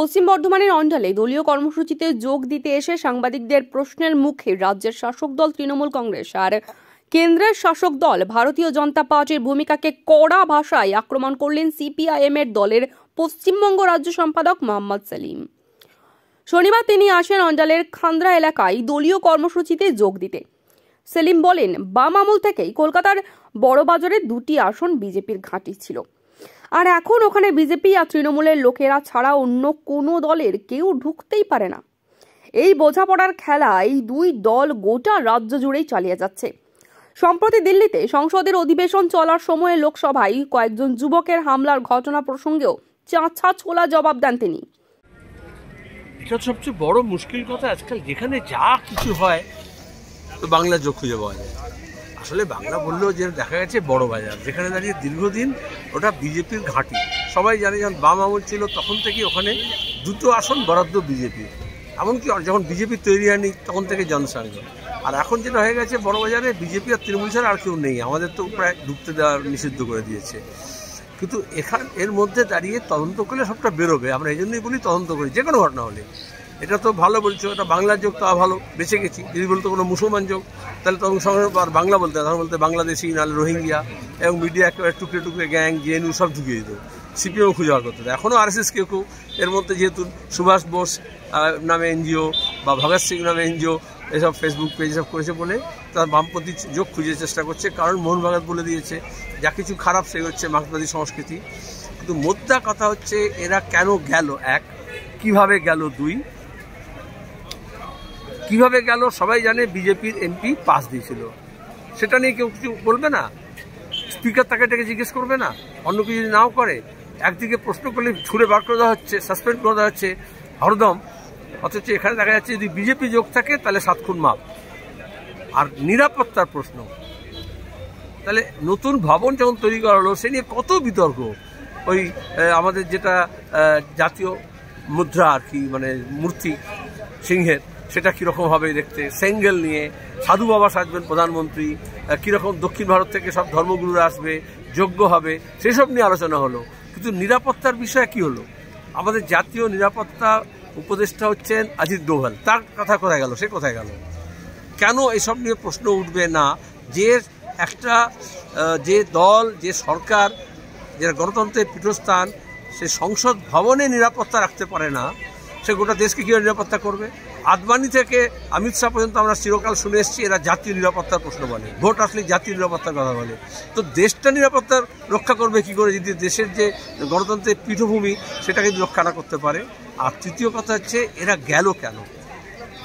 পশ্চিম বর্ধমানের অন্ডালে দলীয় কর্মসূচিতে যোগ দিতে এসে সাংবাদিকদের প্রশ্নের মুখে রাজ্যের শাসক দল তৃণমূল কংগ্রেস আর কেন্দ্রের শাসক দল ভারতীয় জনতা পার্টির ভূমিকাকে কড়া ভাষায় আক্রমণ করলেন সিপিআইএম এর দলের পশ্চিমবঙ্গ রাজ্য সম্পাদক মোহাম্মদ সেলিম। শনিবার তিনি আসেন অন্ডালের খান্দ্রা এলাকায় দলীয় কর্মসূচিতে যোগ দিতে। সেলিম বলেন, বাম আমল থেকেই কলকাতার বড়বাজারে 2টি আসন বিজেপির ঘাঁটি ছিল, আর এখন ওখানে বিজেপি আর তৃণমূলের লোকেরা ছাড়া অন্য কোনো দলের কেউ ঢুকতেই পারে না। এই বোঝাপড়ার খেলা এই দুই দল গোটা রাজ্য জুড়েই চালিয়ে যাচ্ছে। সম্প্রতি দিল্লিতে সংসদের অধিবেশন চলার সময়ে লোকসভায় কয়েকজন যুবকের হামলার ঘটনা প্রসঙ্গেও চাঁচা ছোলা জবাব দেন তিনি। এটা সবচেয়ে বড় মুশকিল কথা, আজকাল যেখানে যা কিছু হয় তো বাংলা যোগ খুঁজে পাওয়া যায়। আসলে বাংলা বললেও যে দেখা গেছে বড় বাজার, যেখানে দাঁড়িয়ে দীর্ঘদিন ওটা বিজেপির ঘাঁটি। সবাই জানে যখন বাম আমল ছিল তখন থেকে ওখানে 2টো আসন বরাদ্দ বিজেপি, এমনকি যখন বিজেপি তৈরি হয়নি তখন থেকে জনসংঘ। আর এখন যেটা হয়ে গেছে বড়বাজারে বিজেপি আর তৃণমূল ছাড়া আর কেউ নেই, আমাদের তো প্রায় ঢুকতে দেওয়া নিষিদ্ধ করে দিয়েছে। কিন্তু এর মধ্যে দাঁড়িয়ে তদন্ত করলে সবটা বেরোবে। আমরা এই জন্যই বলি তদন্ত করি যে কোনো ঘটনা হলে। এটা তো ভালো বলছো, এটা বাংলার যোগ, তা ভালো, বেঁচে গেছি। যদি বলতো কোনো মুসলমান যোগ তাহলে তখন সঙ্গে আর বাংলা বলতে, তখন বলতে বাংলাদেশি, নাহলে রোহিঙ্গিয়া, এবং মিডিয়া একেবারে টুকরে টুকরে গ্যাং জেএনইউ সব ঢুকিয়ে দিত। সিপিএমও খুঁজে বার করতে। এখনও আরএসএস কেউ এর মধ্যে, যেহেতু সুভাষ বোস নামে এনজিও বা ভগৎ সিং নামে এনজিও এসব ফেসবুক পেজ সব করেছে বলে তার বামপন্থী যোগ খুঁজে চেষ্টা করছে। কারণ মোহন ভাগবত বলে দিয়েছে যা কিছু খারাপ সে হচ্ছে মার্ক্সবাদী সংস্কৃতি। কিন্তু মোদ্দা কথা হচ্ছে এরা কেন গেল, এক, কিভাবে গেল, 2, কিভাবে গেল। সবাই জানে বিজেপির এমপি পাস দিয়েছিল, সেটা নিয়ে কেউ কিছু বলবে না। স্পিকার তাকে ডেকে জিজ্ঞেস করবে না, অন্য কিছু যদি নাও করে। একদিকে প্রশ্ন করলে ছুড়ে বার করে দেওয়া হচ্ছে, সাসপেন্ড করে দেওয়া হচ্ছে হরদম। অথচ এখানে দেখা যাচ্ছে যদি বিজেপি যোগ থাকে তাহলে 7 খুন মাপ। আর নিরাপত্তার প্রশ্ন, তাহলে নতুন ভবন যখন তৈরি করা হলো সে নিয়ে কত বিতর্ক। ওই আমাদের যেটা জাতীয় মুদ্রা আর কি, মানে মূর্তি সিংহের, সেটা কীরকম হবে দেখতে, সেঙ্গেল নিয়ে সাধু বাবা সাজবেন প্রধানমন্ত্রী, কীরকম দক্ষিণ ভারত থেকে সব ধর্মগুরুরা আসবে, যোগ্য হবে, সেসব নিয়ে আলোচনা হলো। কিন্তু নিরাপত্তার বিষয়ে কি হলো? আমাদের জাতীয় নিরাপত্তা উপদেষ্টা হচ্ছেন অজিত ডোভাল, তার কথা কোথায় গেল, সে কোথায় গেল? কেন এসব নিয়ে প্রশ্ন উঠবে না? যে একটা যে দল, যে সরকার, যারা গণতন্ত্রের পীঠস্থান, সে সংসদ ভবনে নিরাপত্তা রাখতে পারে না, সে গোটা দেশকে কীভাবে নিরাপত্তা করবে? আদবানি থেকে অমিত শাহ পর্যন্ত আমরা চিরকাল শুনে এসেছি এরা জাতীয় নিরাপত্তার প্রশ্ন বলে, ভোট আসলে জাতীয় নিরাপত্তার কথা বলে। তো দেশটা নিরাপত্তার রক্ষা করবে কী করে যদি দেশের যে গণতন্ত্রের পীঠভূমি সেটাকে রক্ষা না করতে পারে? আর তৃতীয় কথা হচ্ছে এরা গেল কেন?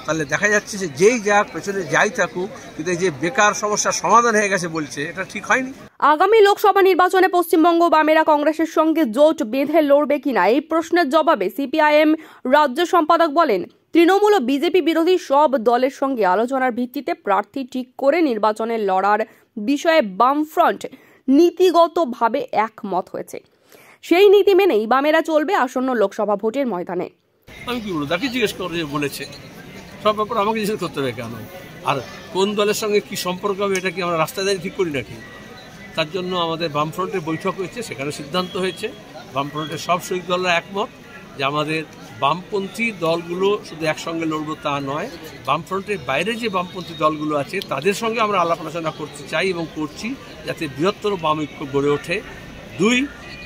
তাহলে দেখা যাচ্ছে যে যেই যাক, পেছনে যাই থাকুক, কিন্তু এই যে বেকার সমস্যার সমাধান হয়ে গেছে বলছে, এটা ঠিক হয়নি। আগামী লোকসভা নির্বাচনে পশ্চিমবঙ্গ বামেরা কংগ্রেসের সঙ্গে জোট বেঁধে লড়বে কিনা এই প্রশ্নের জবাবে সিপিআইএম রাজ্য সম্পাদক বলেন, তৃণমূল ও বিজেপি বিরোধী সব দলের সঙ্গে আলোচনার ভিত্তিতে প্রার্থী ঠিক করে নির্বাচনে লড়ার বিষয়ে বামফ্রন্ট নীতিগতভাবে একমত হয়েছে। সেই নীতি মেনেই বামেরা চলবে আসন্ন লোকসভা ভোটের ময়দানে। আমি কি বলবো, তাকে জিজ্ঞেস করে বলেছে, সব ব্যাপার আমাকে জিজ্ঞেস করতে হবে কেন? আর কোন দলের সঙ্গে কি সম্পর্ক হবে এটা কি আমরা রাস্তায় দাঁড়িয়ে ঠিক করি নাকি? তার জন্য আমাদের বামফ্রন্টের বৈঠক হয়েছে, সেখানে সিদ্ধান্ত হয়েছে, বামফ্রন্টের সব শরিক দলরা একমত যে আমাদের বামপন্থী দলগুলো শুধু একসঙ্গে লড়বো তা নয়, বামফ্রন্টের বাইরে যে বামপন্থী দলগুলো আছে তাদের সঙ্গে আমরা আলাপ আলোচনা করতে চাই এবং করছি, যাতে বৃহত্তর বাম ঐক্য গড়ে ওঠে। 2,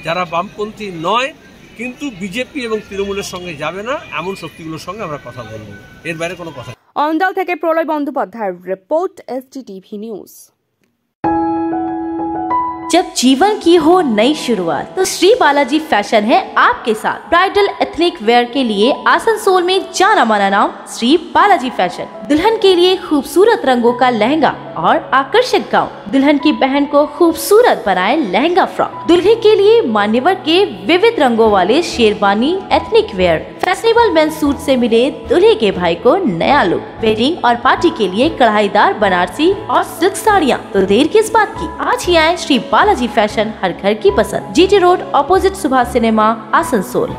যারা বামপন্থী নয় কিন্তু বিজেপি এবং তৃণমূলের সঙ্গে যাবে না, এমন শক্তিগুলোর সঙ্গে আমরা কথা বলবো, এর বাইরে কোনো কথা। অন্ডাল থেকে প্রলয় বন্দ্যোপাধ্যায়ের রিপোর্ট, STTV নিউজ। जब जीवन की हो नई शुरुआत तो श्री बालाजी फैशन है आपके साथ। ब्राइडल एथनिक वेयर के लिए आसनसोल में जाना माना नाम श्री बालाजी फैशन। दुल्हन के लिए खूबसूरत रंगों का लहंगा और आकर्षक गाउन, दुल्हन की बहन को खूबसूरत बनाए लहंगा फ्रॉक, दुल्हे के लिए मान्यवर के विविध रंगों वाले sherwani ethnic wear, fashionable men's suit से मिले दूल्हे के भाई को नया लुक, वेडिंग और पार्टी के लिए कढ़ाईदार बनारसी और सिल्क साड़ियाँ। तो देर किस बात की, आज ही आए श्री बालाजी फैशन, हर घर की पसंद। GT road, opposite Subhash cinema, Asansol.